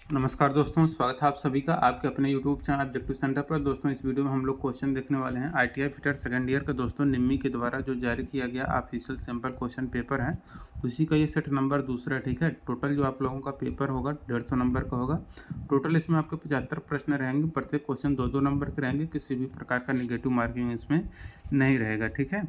नमस्कार दोस्तों, स्वागत है आप सभी का आपके अपने YouTube चैनल ऑब्जेक्टिव सेंटर पर। दोस्तों इस वीडियो में हम लोग क्वेश्चन देखने वाले हैं ITI फिटर सेकंड ईयर का। दोस्तों निम्मी के द्वारा जो जारी किया गया ऑफिशियल सैंपल क्वेश्चन पेपर है, उसी का ये सेट नंबर दूसरा है। ठीक है, टोटल जो आप लोगों का पेपर होगा 150 नंबर का होगा। टोटल इसमें आपके 75 प्रश्न रहेंगे, प्रत्येक क्वेश्चन 2-2 नंबर के रहेंगे। किसी भी प्रकार का निगेटिव मार्किंग इसमें नहीं रहेगा। ठीक है,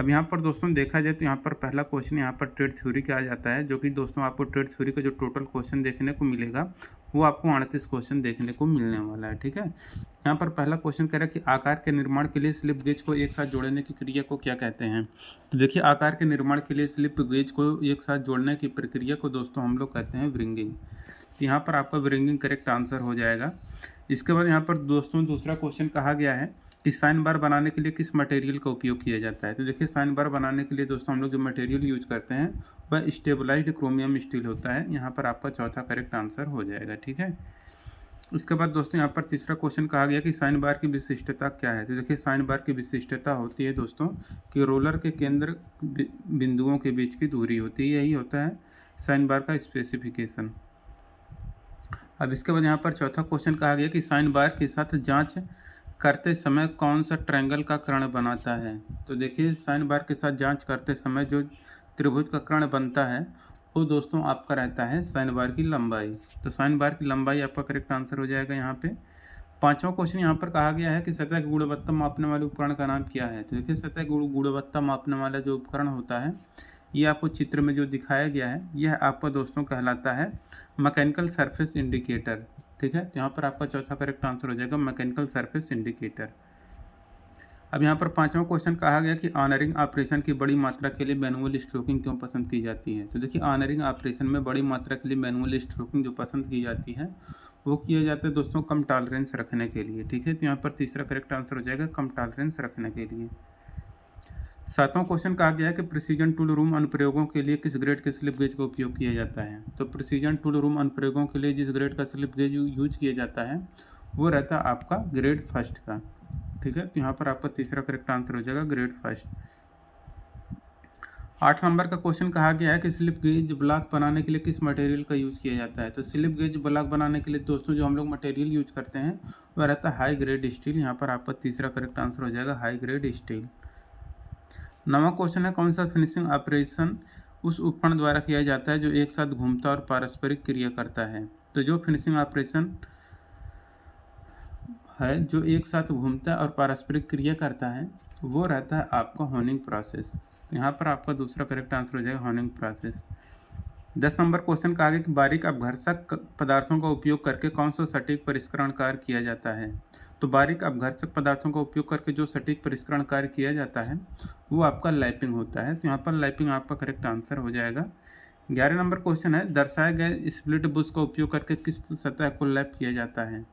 अब यहाँ पर दोस्तों देखा जाए तो यहाँ पर पहला क्वेश्चन यहाँ पर ट्रेड थ्योरी का आ जाता है, जो कि दोस्तों आपको ट्रेड थ्योरी का जो टोटल क्वेश्चन देखने को मिलेगा वो आपको 38 क्वेश्चन देखने को मिलने वाला है। ठीक है, यहाँ पर पहला क्वेश्चन कह रहा है कि आकार के निर्माण के लिए स्लिप गेज को एक साथ जोड़ने की क्रिया को क्या कहते हैं। तो देखिए, आकार के निर्माण के लिए स्लिप गेज को एक साथ जोड़ने की प्रक्रिया को दोस्तों हम लोग कहते हैं व्रिंगिंग। तो यहाँ पर आपका व्रिंगिंग करेक्ट आंसर हो जाएगा। इसके बाद यहाँ पर दोस्तों दूसरा क्वेश्चन कहा गया है कि साइन बार बनाने के लिए किस मटेरियल का उपयोग किया जाता है। तो देखिए, साइन बार बनाने के लिए दोस्तों हम लोग जो मटेरियल यूज करते हैं वह स्टेबलाइज्ड क्रोमियम स्टील होता है। यहाँ पर आपका चौथा करेक्ट आंसर हो जाएगा। ठीक है, उसके बाद दोस्तों यहाँ पर तीसरा क्वेश्चन कहा गया कि साइन बार की विशिष्टता क्या है। तो देखिए, साइन बार की विशिष्टता होती है दोस्तों कि रोलर के केंद्र बिंदुओं के बीच की दूरी होती है, यही होता है साइन बार का स्पेसिफिकेशन। अब इसके बाद यहाँ पर चौथा क्वेश्चन कहा गया कि साइन बार के साथ जांच करते समय कौन सा ट्रायंगल का कर्ण बनाता है। तो देखिए, साइन बार के साथ जांच करते समय जो त्रिभुज का कर्ण बनता है वो दोस्तों आपका रहता है साइन बार की लंबाई। तो साइन बार की लंबाई आपका करेक्ट आंसर हो जाएगा यहाँ पे। पांचवा क्वेश्चन यहाँ पर कहा गया है कि सतह की गुणवत्ता मापने वाले उपकरण का नाम क्या है। तो देखिए, सतह की गुणवत्ता मापने वाला जो उपकरण होता है ये आपको चित्र में जो दिखाया गया है यह आपका दोस्तों कहलाता है मैकेनिकल सरफेस इंडिकेटर। ठीक है, तो यहाँ पर आपका चौथा करेक्ट आंसर हो जाएगा मैकेनिकल सरफेस इंडिकेटर। अब यहाँ पर पांचवा क्वेश्चन कहा गया कि ऑनरिंग ऑपरेशन की बड़ी मात्रा के लिए मैनुअल स्ट्रोकिंग क्यों पसंद की जाती है। तो देखिए, ऑनरिंग ऑपरेशन में बड़ी मात्रा के लिए मैनुअल स्ट्रोकिंग जो पसंद की जाती है वो किया जाता है दोस्तों कम टॉलरेंस रखने के लिए। ठीक है, तो यहाँ पर तीसरा करेक्ट आंसर हो जाएगा कम टॉलरेंस रखने के लिए। सातवां क्वेश्चन कहा गया है कि प्रिसीजन टूल रूम अनुप्रयोगों के लिए किस ग्रेड के स्लिप गेज का उपयोग किया जाता है। तो प्रिसीजन टूल रूम अनुप्रयोगों के लिए जिस ग्रेड का स्लिप गेज यूज किया जाता है वो रहता है आपका ग्रेड फर्स्ट का। ठीक है, तो यहाँ पर आपका तीसरा करेक्ट आंसर हो जाएगा ग्रेड फर्स्ट। 8 नंबर का क्वेश्चन कहा गया है कि स्लिप गेज ब्लॉक बनाने के लिए किस मटेरियल का यूज किया जाता है। तो स्लिप गेज ब्लॉक बनाने के लिए दोस्तों जो हम लोग मटेरियल यूज करते हैं वह रहता है हाई ग्रेड स्टील। यहाँ पर आपका तीसरा करेक्ट आंसर हो जाएगा हाई ग्रेड स्टील। 9वां क्वेश्चन है कौन सा फिनिशिंग ऑपरेशन उस उपकरण द्वारा किया जाता है जो एक साथ घूमता और पारस्परिक क्रिया करता है। तो जो फिनिशिंग ऑपरेशन है जो एक साथ घूमता है और पारस्परिक क्रिया करता है वो रहता है आपका होनिंग प्रोसेस। तो यहाँ पर आपका दूसरा करेक्ट आंसर हो जाएगा होनिंग प्रोसेस। 10 नंबर क्वेश्चन का आगे कि बारीक अपघर्षक पदार्थों का उपयोग करके कौन सा सटीक परिष्करण कार्य किया जाता है। तो बारीक अपघर्षक पदार्थों का उपयोग करके जो सटीक परिष्करण कार्य किया जाता है वो आपका लैपिंग होता है। तो यहाँ पर लैपिंग आपका करेक्ट आंसर हो जाएगा। 11 नंबर क्वेश्चन है दर्शाए गए स्प्लिट बुश का उपयोग करके किस सतह को लैप किया जाता है।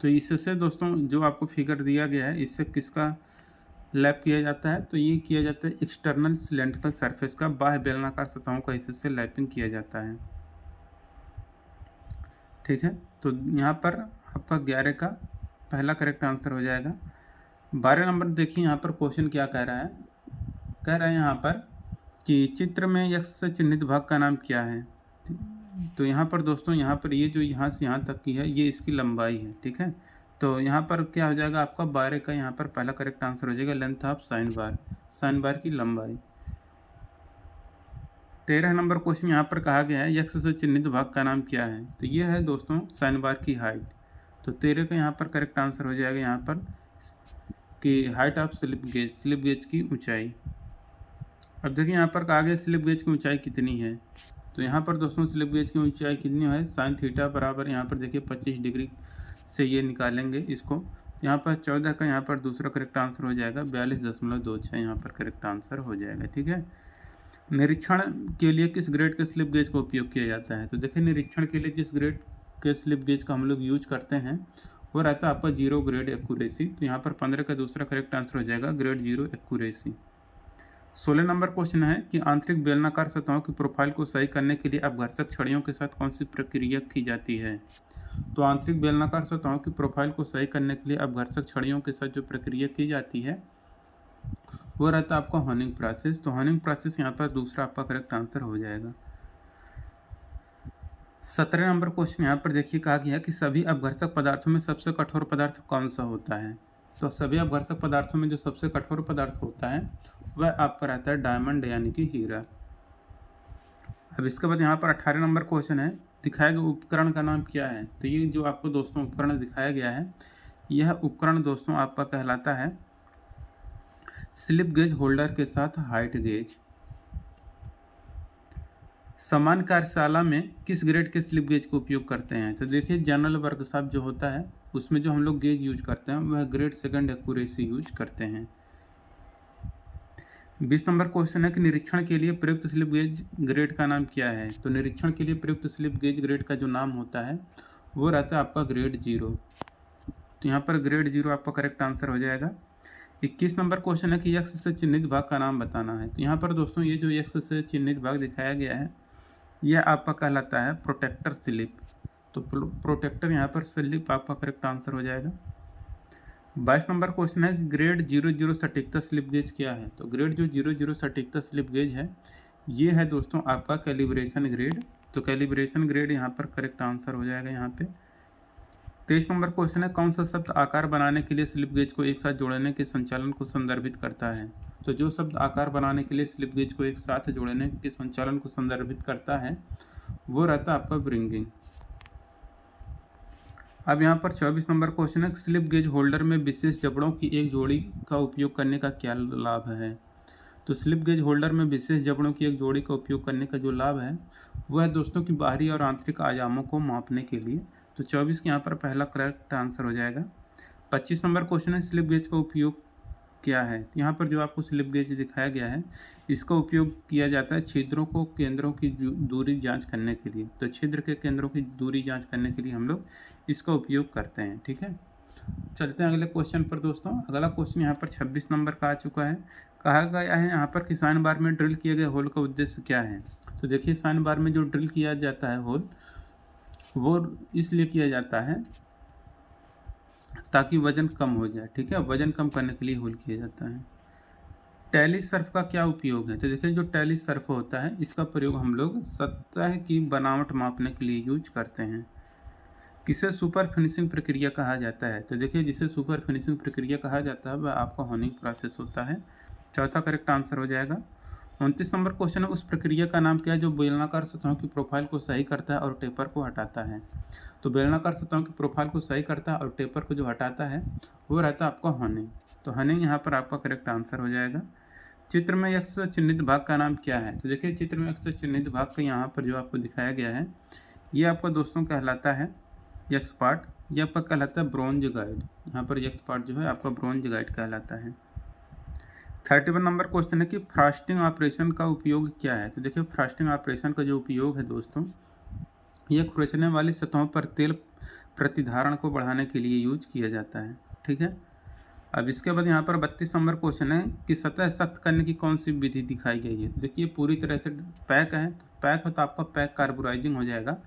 तो इससे दोस्तों जो आपको फिगर दिया गया है इससे किसका लैप किया जाता है। तो ये किया जाता है एक्सटर्नल सिलेंड्रिकल सरफेस का, बाह्य बेलनाकार सतहों का हिस्से से लैपिंग किया जाता है। ठीक है, तो यहाँ पर आपका 11 का पहला करेक्ट आंसर हो जाएगा। 12 नंबर देखिए यहाँ पर क्वेश्चन क्या कह रहा है। कह रहा है यहाँ पर कि चित्र में एक्स से चिन्हित भाग का नाम क्या है। तो यहाँ पर दोस्तों यहाँ पर ये जो यहाँ से यहाँ तक की है ये इसकी लंबाई है। ठीक है, तो यहाँ पर क्या हो जाएगा आपका 12 का यहाँ पर पहला करेक्ट आंसर हो जाएगा लेंथ ऑफ साइन बार की लंबाई। 13 नंबर क्वेश्चन यहाँ पर कहा गया है एक्स से चिन्हित भाग का नाम क्या है। तो ये है दोस्तों साइन बार की हाइट। तो 13 का यहाँ पर करेक्ट आंसर हो जाएगा यहाँ पर कि हाइट ऑफ स्लिप गेज की ऊंचाई। अब देखिए यहाँ पर कहा गया स्लिप गेज की ऊंचाई कितनी है। तो यहाँ पर दोस्तों स्लिप गेज की ऊंचाई कितनी है, साइन थीटा बराबर यहाँ पर देखिए 25 डिग्री से ये निकालेंगे इसको। यहाँ पर 14 का यहाँ पर दूसरा करेक्ट आंसर हो जाएगा 42.26 यहाँ पर करेक्ट आंसर हो जाएगा। ठीक है, निरीक्षण के लिए किस ग्रेड के स्लिप गेज का उपयोग किया जाता है। तो देखिए, निरीक्षण के लिए जिस ग्रेड के स्लिप गेज का हम लोग यूज करते हैं वो रहता है आपका 0 ग्रेड एक्यूरेसी। तो यहाँ पर 15 का दूसरा करेक्ट आंसर हो जाएगा ग्रेड 0 एक्यूरेसी। 16 नंबर क्वेश्चन है कि आंतरिक बेलनाकार सतहों की प्रोफाइल को सही करने के लिए अपघर्षक छड़ियों के साथ कौन सी प्रक्रिया की जाती है। तो आंतरिक बेलनाकार सतहों की प्रोफाइल को सही करने के लिए अपघर्षक छड़ियों के साथ जो प्रक्रिया की जाती है वो रहता है आपका होनिंग प्रोसेस। तो होनिंग प्रोसेस यहाँ पर दूसरा आपका करेक्ट आंसर हो जाएगा। 17 नंबर क्वेश्चन यहाँ पर देखिए कहा गया है कि सभी अपघर्षक पदार्थों में सबसे कठोर पदार्थ कौन सा होता है। तो सभी अपघर्षक पदार्थों में जो सबसे कठोर पदार्थ होता है वह आपका रहता है डायमंड यानी कि हीरा। अब इसके बाद यहाँ पर 18 नंबर क्वेश्चन है, दिखाए गए उपकरण का नाम क्या है। तो ये जो आपको दोस्तों उपकरण दिखाया गया है, यह उपकरण दोस्तों आपका कहलाता है स्लिप गेज होल्डर के साथ हाइट गेज। समान कार्यशाला में किस ग्रेड के स्लिप गेज का उपयोग करते हैं। तो देखिए जनरल वर्कशॉप जो होता है उसमें जो हम लोग गेज यूज करते हैं वह ग्रेड सेकंड एक्यूरेसी यूज करते हैं। 20 नंबर क्वेश्चन है कि निरीक्षण के लिए प्रयुक्त स्लिप गेज ग्रेड का नाम क्या है। तो निरीक्षण के लिए प्रयुक्त स्लिप गेज ग्रेड का जो नाम होता है वो रहता है आपका ग्रेड 0। तो यहाँ पर ग्रेड 0 आपका करेक्ट आंसर हो जाएगा। 21 नंबर क्वेश्चन है कि एक्स से चिन्हित भाग का नाम बताना है। तो यहाँ पर दोस्तों ये जो एक्स से चिन्हित भाग दिखाया गया है यह आपका कहलाता है प्रोटेक्टर स्लिप। तो प्रोटेक्टर यहाँ पर स्लिप आपका करेक्ट आंसर हो जाएगा। 22 नंबर क्वेश्चन है ग्रेड 00 सटीकता स्लिप गेज क्या है। तो ग्रेड जो 00 सटीकता स्लिप गेज है ये है दोस्तों आपका कैलिब्रेशन ग्रेड। तो कैलिब्रेशन ग्रेड यहाँ पर करेक्ट आंसर हो जाएगा यहाँ पे। 23 नंबर क्वेश्चन है कौन सा शब्द आकार बनाने के लिए स्लिप गेज को एक साथ जोड़ने के संचालन को संदर्भित करता है। तो जो शब्द आकार बनाने के लिए स्लिप गेज को एक साथ जोड़ने के संचालन को संदर्भित करता है वो रहता है आपका ब्रिंगिंग। अब यहाँ पर 24 नंबर क्वेश्चन है स्लिप गेज होल्डर में विशेष जबड़ों की एक जोड़ी का उपयोग करने का क्या लाभ है। तो स्लिप गेज होल्डर में विशेष जबड़ों की एक जोड़ी का उपयोग करने का जो लाभ है वह है दोस्तों की बाहरी और आंतरिक आयामों को मापने के लिए। तो 24 के यहाँ पर पहला करेक्ट आंसर हो जाएगा। 25 नंबर क्वेश्चन है स्लिप गेज का उपयोग क्या है। तो यहाँ पर जो आपको स्लिप गेज दिखाया गया है इसका उपयोग किया जाता है छिद्रों को केंद्रों की दूरी जांच करने के लिए। तो छिद्र के केंद्रों की दूरी जांच करने के लिए हम लोग इसका उपयोग करते हैं। ठीक है, चलते हैं अगले क्वेश्चन पर दोस्तों। अगला क्वेश्चन यहाँ पर 26 नंबर का आ चुका है। कहा गया है यहाँ पर कि साइन बार में ड्रिल किए गए होल का उद्देश्य क्या है। तो देखिए साइन बार में जो ड्रिल किया जाता है होल वो इसलिए किया जाता है ताकि वजन कम हो जाए। ठीक है, वजन कम करने के लिए होल किया जाता है। टैली सर्फ का क्या उपयोग है। तो देखिए जो टैली सर्फ होता है इसका प्रयोग हम लोग सतह की बनावट मापने के लिए यूज करते हैं। किसे सुपर फिनिशिंग प्रक्रिया कहा जाता है। तो देखिए जिसे सुपर फिनिशिंग प्रक्रिया कहा जाता है वह आपका होनिंग प्रोसेस होता है। चौथा करेक्ट आंसर हो जाएगा। 29 नंबर क्वेश्चन है उस प्रक्रिया का नाम क्या है जो बेलनाकार सतहों की प्रोफाइल को सही करता है और टेपर को हटाता है। तो बेलनाकार सतहों की प्रोफाइल को सही करता है और टेपर को जो हटाता है वो रहता है आपका हनिंग। तो हनिंग यहाँ पर आपका करेक्ट आंसर हो जाएगा। चित्र में एक्स से चिन्हित भाग का नाम क्या है। तो देखिए चित्र में एक्स से चिन्हित भाग का यहाँ पर जो आपको दिखाया गया है ये आपका दोस्तों कहलाता है एक्स पार्ट। ये आपका कहलाता है ब्रॉन्ज गाइड। यहाँ पर एक्स पार्ट जो है आपका ब्रॉन्ज गाइड कहलाता है। 31 नंबर क्वेश्चन है कि फ्रॉस्टिंग ऑपरेशन का उपयोग क्या है। तो देखिए फ्रॉस्टिंग ऑपरेशन का जो उपयोग है दोस्तों यह खुरचने वाली सतहों पर तेल प्रतिधारण को बढ़ाने के लिए यूज किया जाता है। ठीक है, अब इसके बाद यहाँ पर 32 नंबर क्वेश्चन है कि सतह सख्त करने की कौन सी विधि दिखाई गई है। तो देखिए पूरी तरह से पैक है, तो पैक हो तो आपका पैक कार्बोराइजिंग हो जाएगा।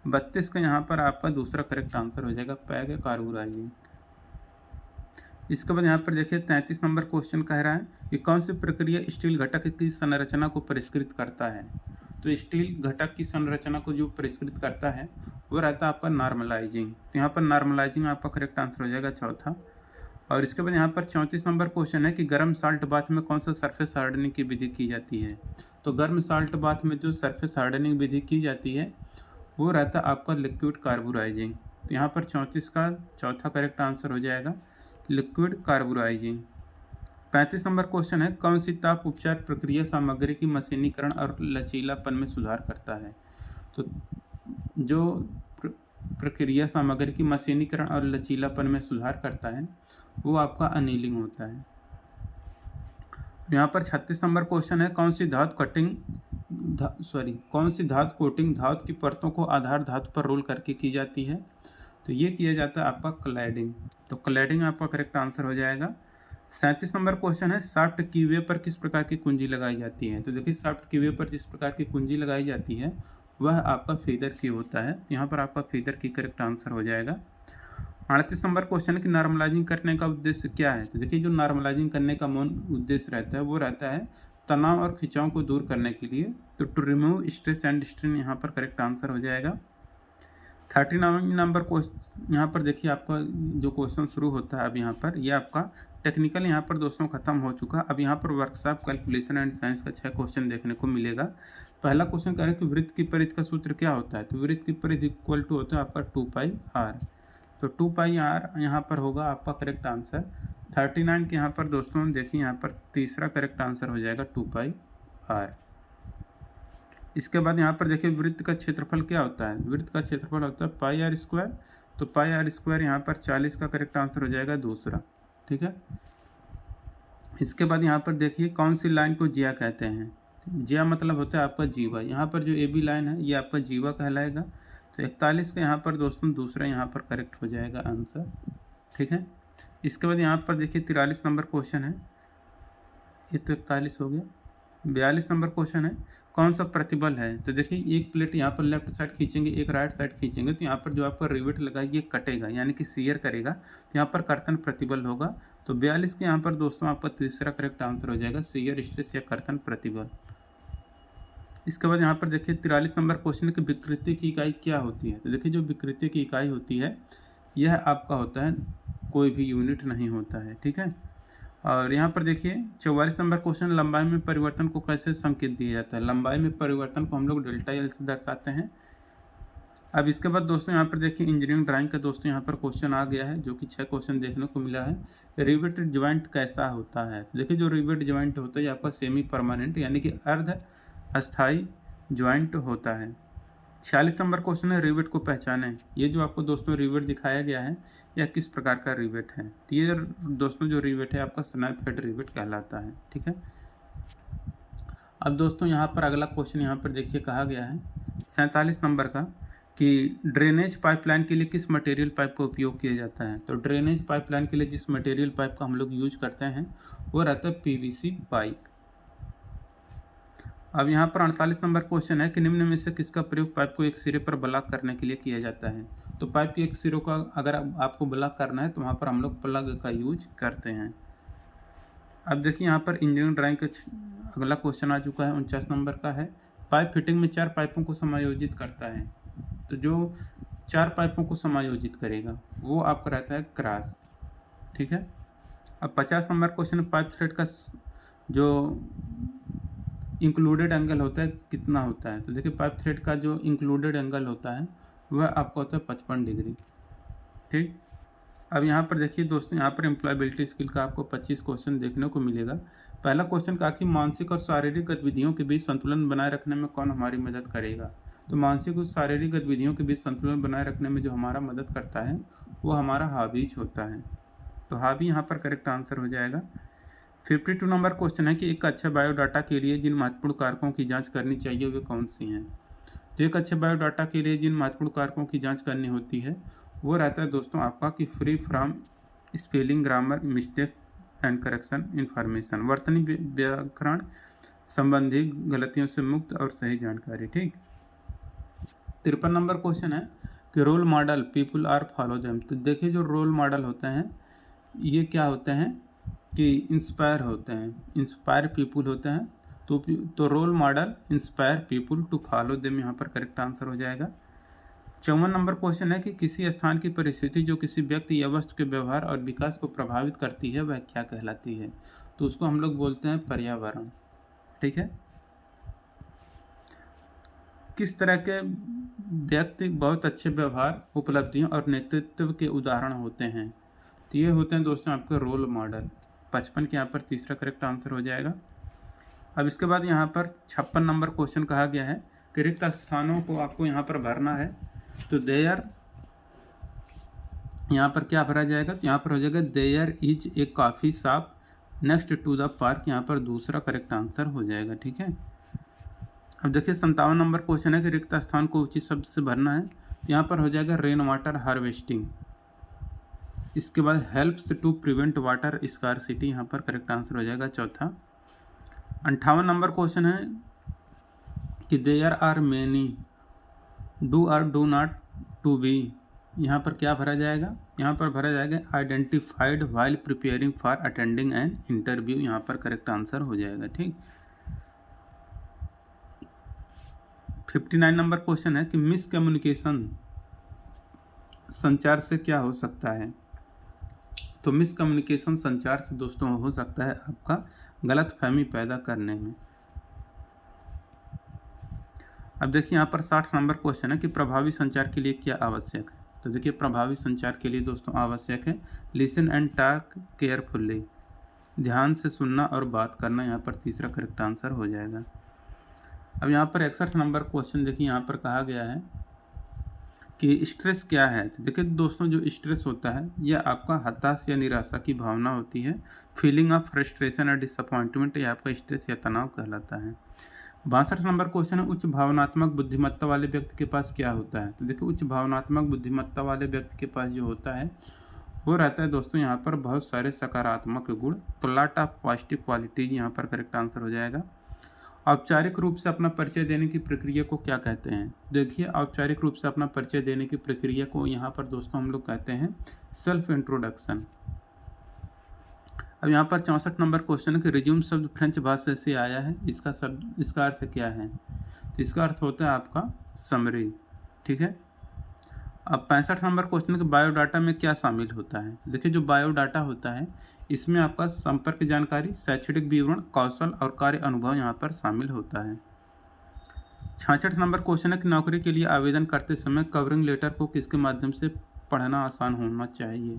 32 का यहाँ पर आपका दूसरा करेक्ट आंसर हो जाएगा पैक है कार्बोराइजिंग। इसके बाद यहाँ पर देखिए 33 नंबर क्वेश्चन कह रहा है कि कौन सी प्रक्रिया स्टील घटक की संरचना को परिष्कृत करता है। तो स्टील घटक की संरचना को जो परिष्कृत करता है वो रहता है आपका नॉर्मलाइजिंग। तो यहाँ पर नॉर्मलाइजिंग आपका करेक्ट आंसर हो जाएगा चौथा। और इसके बाद यहाँ पर 34 नंबर क्वेश्चन है कि गर्म साल्ट बाथ में कौन सा सरफेस हार्डनिंग की विधि की जाती है। तो गर्म साल्ट बाथ में जो सरफेस हार्डनिंग विधि की जाती है वो रहता है आपका लिक्विड कार्बोराइजिंग। तो यहाँ पर 34 का चौथा करेक्ट आंसर हो जाएगा लिक्विड कार्बोराइजिंग। 35 नंबर क्वेश्चन है कौन सी ताप उपचार प्रक्रिया सामग्री की मशीनीकरण और लचीलापन में सुधार करता है। तो जो प्रक्रिया सामग्री की मशीनीकरण और लचीलापन में सुधार करता है वो आपका अनीलिंग होता है। यहाँ पर 36 नंबर क्वेश्चन है कौन सी धातु कोटिंग धातु की परतों को आधार धातु पर रोल करके की जाती है। तो ये किया जाता है आपका क्लैडिंग। तो क्लैडिंग आपका करेक्ट आंसर हो जाएगा। 37 नंबर क्वेश्चन है शाफ्ट कीवे पर किस प्रकार की कुंजी लगाई जाती है। तो देखिए शाफ्ट कीवे पर जिस प्रकार की कुंजी लगाई जाती है वह आपका फीदर की होता है। यहाँ पर आपका फीदर की करेक्ट आंसर हो जाएगा। 38 नंबर क्वेश्चन है कि नॉर्मलाइजिंग करने का उद्देश्य क्या है। तो देखिए जो नॉर्मलाइजिंग करने का मूल उद्देश्य रहता है वो रहता है तनाव और खिंचाव को दूर करने के लिए। तो to remove stress and strain यहाँ पर करेक्ट आंसर हो जाएगा। 39 नंबर क्वेश्चन यहाँ पर देखिए, आपका जो क्वेश्चन शुरू होता है अब यहाँ पर, ये आपका टेक्निकल यहाँ पर दोस्तों खत्म हो चुका। अब यहाँ पर वर्कशॉप कैलकुलेशन एंड साइंस का 6 क्वेश्चन देखने को मिलेगा। पहला क्वेश्चन कह रहे हैं कि वृत्त की परिधि का सूत्र क्या होता है। तो वृत्त की परिधि इक्वल टू होता है आपका 2πr। तो 2πr यहाँ पर होगा आपका करेक्ट आंसर। 39 के यहाँ पर दोस्तों देखिए, यहाँ पर तीसरा करेक्ट आंसर हो जाएगा 2πr। इसके बाद यहाँ पर देखिए वृत्त का क्षेत्रफल क्या होता है। वृत्त का क्षेत्रफल होता है πr²। तो πr² यहाँ पर 40 का करेक्ट आंसर हो जाएगा दूसरा। ठीक है। इसके बाद यहाँ पर देखिए कौन सी लाइन को जिया कहते हैं। जिया मतलब होता है आपका जीवा। यहाँ पर जो AB लाइन है ये आपका जीवा कहलाएगा। तो 41 का यहाँ पर दोस्तों दूसरा यहाँ पर करेक्ट हो जाएगा आंसर। ठीक है। इसके बाद यहाँ पर देखिए 43 नंबर क्वेश्चन है। ये तो 41 हो गया। 42 नंबर क्वेश्चन है, कौन सा प्रतिबल है। तो देखिए एक प्लेट यहाँ पर लेफ्ट साइड खींचेंगे, एक राइट साइड खींचेंगे, तो यहाँ पर जो आपका रिवेट लगा ये कटेगा, यानी कि शियर करेगा। तो यहाँ पर कर्तन प्रतिबल होगा। तो 42 के यहाँ पर दोस्तों आपका तीसरा करेक्ट आंसर हो जाएगा शियर स्ट्रेस या कर्तन प्रतिबल। इसके बाद यहाँ पर देखिए 43 नंबर क्वेश्चन की विकृति की इकाई क्या होती है। तो देखिए जो विकृति की इकाई होती है यह आपका होता है, कोई भी यूनिट नहीं होता है। ठीक है। और यहाँ पर देखिए 44 नंबर क्वेश्चन, लंबाई में परिवर्तन को कैसे संकेत दिया जाता है। लंबाई में परिवर्तन को हम लोग ΔL से दर्शाते हैं। अब इसके बाद दोस्तों यहाँ पर देखिए इंजीनियरिंग ड्राइंग का दोस्तों यहाँ पर क्वेश्चन आ गया है, जो कि 6 क्वेश्चन देखने को मिला है। रिवेट ज्वाइंट कैसा होता है। तो देखिए जो रिवेट ज्वाइंट होता है ये आपका सेमी परमानेंट यानी कि अर्ध अस्थायी ज्वाइंट होता है। 46 नंबर क्वेश्चन है, रिवेट को पहचानें। ये जो आपको दोस्तों रिवेट दिखाया गया है यह किस प्रकार का रिवेट है। तो ये दोस्तों जो रिवेट है आपका स्नैप हेड रिवेट कहलाता है। ठीक है। अब दोस्तों यहाँ पर अगला क्वेश्चन यहाँ पर देखिए कहा गया है 47 नंबर का, कि ड्रेनेज पाइपलाइन के लिए किस मटेरियल पाइप का उपयोग किया जाता है। तो ड्रेनेज पाइपलाइन के लिए जिस मटेरियल पाइप का हम लोग यूज करते हैं वो रहता है PVC पाइप। अब यहाँ पर 48 नंबर क्वेश्चन है कि निम्न में से किसका प्रयोग पाइप को एक सिरे पर ब्लॉक करने के लिए किया जाता है। तो पाइप के एक सिरों का अगर आपको ब्लॉक करना है तो वहाँ पर हम लोग प्लग का यूज करते हैं। अब देखिए यहाँ पर इंजीनियरिंग ड्राइंग का अगला क्वेश्चन आ चुका है 49 नंबर का है, पाइप फिटिंग में 4 पाइपों को समायोजित करता है। तो जो 4 पाइपों को समायोजित करेगा वो आपका रहता है क्रॉस। ठीक है। अब 50 नंबर क्वेश्चन, पाइप थ्रेड का जो इंक्लूडेड एंगल होता है कितना होता है। तो देखिए पाइप थ्रेड का जो इंक्लूडेड एंगल होता है वह आपका होता है 55 डिग्री। ठीक। अब यहाँ पर देखिए दोस्तों, यहाँ पर एम्प्लॉयबिलिटी स्किल का आपको 25 क्वेश्चन देखने को मिलेगा। पहला क्वेश्चन कहा कि मानसिक और शारीरिक गतिविधियों के बीच संतुलन बनाए रखने में कौन हमारी मदद करेगा। तो मानसिक और शारीरिक गतिविधियों के बीच संतुलन बनाए रखने में जो हमारा मदद करता है वो हमारा हॉबीज होता है। तो हॉबी यहाँ पर करेक्ट आंसर हो जाएगा। 52 नंबर क्वेश्चन है कि एक अच्छे बायोडाटा के लिए जिन महत्वपूर्ण कारकों की जांच करनी चाहिए वे कौन सी हैं। तो एक अच्छे बायोडाटा के लिए जिन महत्वपूर्ण कारकों की जांच करनी होती है वो रहता है दोस्तों आपका कि free from spelling, grammar mistake and correction information, वर्तनी व्याकरण संबंधी गलतियों से मुक्त और सही जानकारी। ठीक। 53 नंबर क्वेश्चन है कि role model people are follow them. तो देखिए जो रोल मॉडल होते हैं ये क्या होते हैं कि इंस्पायर होते हैं, इंस्पायर पीपुल होते हैं। तो role model inspire people to follow them यहाँ पर करेक्ट आंसर हो जाएगा। 54 नंबर क्वेश्चन है कि किसी स्थान की परिस्थिति जो किसी व्यक्ति या वस्तु के व्यवहार और विकास को प्रभावित करती है वह क्या कहलाती है। तो उसको हम लोग बोलते हैं पर्यावरण। ठीक है। किस तरह के व्यक्ति बहुत अच्छे व्यवहार, उपलब्धियों और नेतृत्व के उदाहरण होते हैं। तो ये होते हैं दोस्तों आपके रोल मॉडल। 55 के यहाँ पर तीसरा करेक्ट आंसर हो जाएगा। अब इसके बाद यहाँ पर 56 नंबर क्वेश्चन कहा गया है कि रिक्त स्थानों को आपको यहाँ पर भरना है। तो देयर यहाँ पर क्या भरा जाएगा। तो यहाँ पर हो जाएगा there is a coffee shop next to the park. यहाँ पर दूसरा करेक्ट आंसर हो जाएगा। ठीक है। अब देखिए 57 नंबर क्वेश्चन है कि रिक्त स्थान को उचित शब्द से भरना है। यहाँ पर हो जाएगा रेन वाटर हार्वेस्टिंग। इसके बाद helps to prevent water scarcity, यहाँ पर करेक्ट आंसर हो जाएगा चौथा। 58 नंबर क्वेश्चन है कि there are many do are do not to be. यहाँ पर क्या भरा जाएगा। यहाँ पर भरा जाएगा identified while preparing for attending an interview. यहाँ पर करेक्ट आंसर हो जाएगा। ठीक। 59 नंबर क्वेश्चन है कि मिसकम्युनिकेशन संचार से क्या हो सकता है? तो मिसकम्युनिकेशन संचार से दोस्तों हो सकता है आपका गलतफहमी पैदा करने में। अब देखिए यहाँ पर 60 नंबर क्वेश्चन है कि प्रभावी संचार के लिए क्या आवश्यक है। तो देखिए प्रभावी संचार के लिए दोस्तों आवश्यक है लिसन एंड टॉक केयरफुली, ध्यान से सुनना और बात करना, यहाँ पर तीसरा करेक्ट आंसर हो जाएगा। अब यहाँ पर 61 नंबर क्वेश्चन देखिए यहाँ पर कहा गया है कि स्ट्रेस क्या है। तो देखिए दोस्तों जो स्ट्रेस होता है यह आपका हताश या निराशा की भावना होती है, फीलिंग ऑफ फ्रस्ट्रेशन और डिसअपॉइंटमेंट, यह आपका स्ट्रेस या तनाव कहलाता है। 62 नंबर क्वेश्चन है उच्च भावनात्मक बुद्धिमत्ता वाले व्यक्ति के पास क्या होता है। तो देखिए उच्च भावनात्मक बुद्धिमत्ता वाले व्यक्ति के पास जो होता है वो रहता है दोस्तों यहाँ पर बहुत सारे सकारात्मक गुण, तो लॉट ऑफ पॉजिटिव क्वालिटीज यहाँ पर करेक्ट आंसर हो जाएगा। औपचारिक रूप से अपना परिचय देने की प्रक्रिया को क्या कहते हैं। देखिए औपचारिक रूप से अपना परिचय देने की प्रक्रिया को यहाँ पर दोस्तों हम लोग कहते हैं सेल्फ इंट्रोडक्शन। अब यहाँ पर 64 नंबर क्वेश्चन है कि रिज्यूम शब्द फ्रेंच भाषा से आया है, इसका अर्थ क्या है। तो इसका अर्थ होता है आपका समरी, ठीक है। अब 65 नंबर क्वेश्चन कि बायोडाटा में क्या शामिल होता है। देखिए जो बायोडाटा होता है इसमें आपका संपर्क जानकारी, शैक्षणिक विवरण, कौशल और कार्य अनुभव यहाँ पर शामिल होता है। 66 नंबर क्वेश्चन है कि नौकरी के लिए आवेदन करते समय कवरिंग लेटर को किसके माध्यम से पढ़ना आसान होना चाहिए।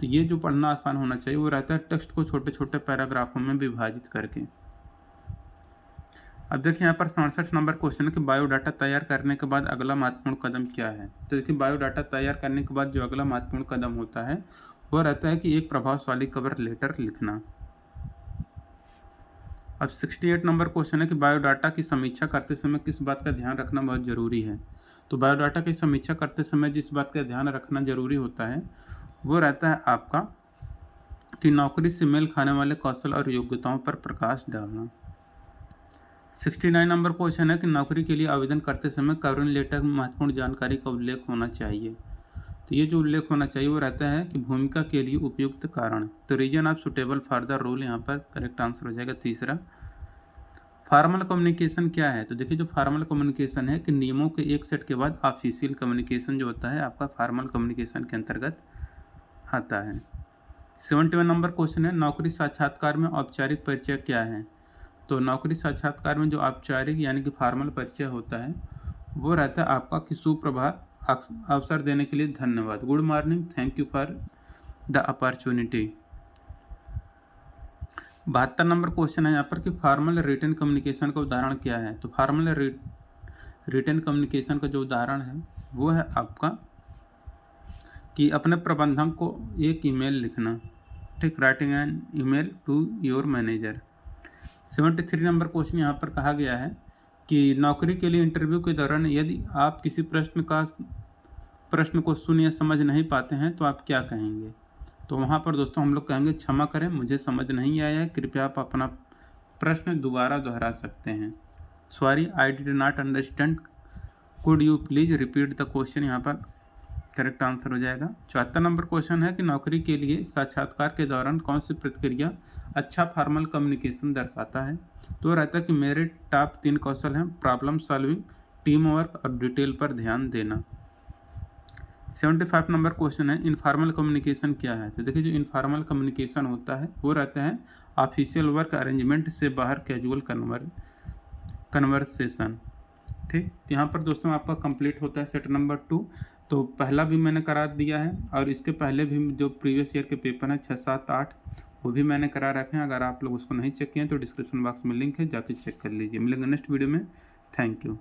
तो ये जो पढ़ना आसान होना चाहिए वो रहता है टेक्स्ट को छोटे छोटे पैराग्राफों में विभाजित करके। अब देखिए यहाँ पर 67 नंबर क्वेश्चन है कि बायोडाटा तैयार करने के बाद अगला महत्वपूर्ण कदम क्या है। तो देखिए बायोडाटा तैयार करने के बाद जो अगला महत्वपूर्ण कदम होता है वो रहता है कि एक प्रभावशाली कवर लेटर लिखना। अब 68 नंबर क्वेश्चन है कि बायोडाटा की समीक्षा करते समय किस बात का ध्यान रखना बहुत ज़रूरी है। तो बायोडाटा की समीक्षा करते समय जिस बात का ध्यान रखना ज़रूरी होता है वो रहता है आपका कि नौकरी से मेल खाने वाले कौशल और योग्यताओं पर प्रकाश डालना। 69 नंबर क्वेश्चन है कि नौकरी के लिए आवेदन करते समय कवरिंग लेटर में महत्वपूर्ण जानकारी का उल्लेख होना चाहिए। तो ये जो उल्लेख होना चाहिए वो रहता है कि भूमिका के लिए उपयुक्त कारण, तो reason of suitable for the role, यहाँ पर करेक्ट आंसर हो जाएगा तीसरा। फॉर्मल कम्युनिकेशन क्या है। तो देखिए जो फॉर्मल कम्युनिकेशन है कि नियमों के एक सेट के बाद ऑफिशियल कम्युनिकेशन जो होता है आपका फॉर्मल कम्युनिकेशन के अंतर्गत आता है। 71 नंबर क्वेश्चन है नौकरी साक्षात्कार में औपचारिक परिचय क्या है। तो नौकरी साक्षात्कार में जो औपचारिक यानी कि फॉर्मल परिचय होता है वो रहता है आपका कि सुप्रभात, अवसर देने के लिए धन्यवाद, good morning, thank you for the opportunity. 72 number question है यहाँ पर कि फॉर्मल रिटन कम्युनिकेशन का उदाहरण क्या है। तो फॉर्मल रिटन कम्युनिकेशन का जो उदाहरण है वो है आपका कि अपने प्रबंधक को एक ईमेल लिखना, ठीक, writing an email to your manager. 73 number question यहाँ पर कहा गया है कि नौकरी के लिए इंटरव्यू के दौरान यदि आप किसी प्रश्न को सुन या समझ नहीं पाते हैं तो आप क्या कहेंगे। तो वहाँ पर दोस्तों हम लोग कहेंगे क्षमा करें, मुझे समझ नहीं आया है, कृपया आप अपना प्रश्न दोबारा दोहरा सकते हैं। Sorry, I did not understand, could you please repeat the question, यहाँ पर करेक्ट आंसर हो जाएगा। 74 नंबर क्वेश्चन है कि नौकरी के लिए साक्षात्कार के दौरान कौन सी प्रतिक्रिया अच्छा फॉर्मल कम्युनिकेशन दर्शाता है। तो रहता है कि मेरे टॉप 3 कौशल हैं प्रॉब्लम सॉल्विंग, टीम वर्क और डिटेल पर ध्यान देना। 75 नंबर क्वेश्चन है इनफॉर्मल कम्युनिकेशन क्या है। तो देखिए जो इनफॉर्मल कम्युनिकेशन होता है वो रहता है ऑफिशियल वर्क अरेंजमेंट से बाहर कैजुअल कन्वर्सेशन, ठीक। यहाँ पर दोस्तों आपका कंप्लीट होता है सेट नंबर 2। तो पहला भी मैंने करा दिया है और इसके पहले भी जो प्रीवियस ईयर के पेपर हैं 6, 7, 8 वो भी मैंने करा रखे हैं। अगर आप लोग उसको नहीं चेक किए हैं तो डिस्क्रिप्शन बॉक्स में लिंक है, जाके चेक कर लीजिए। मिलेंगे नेक्स्ट वीडियो में। Thank you.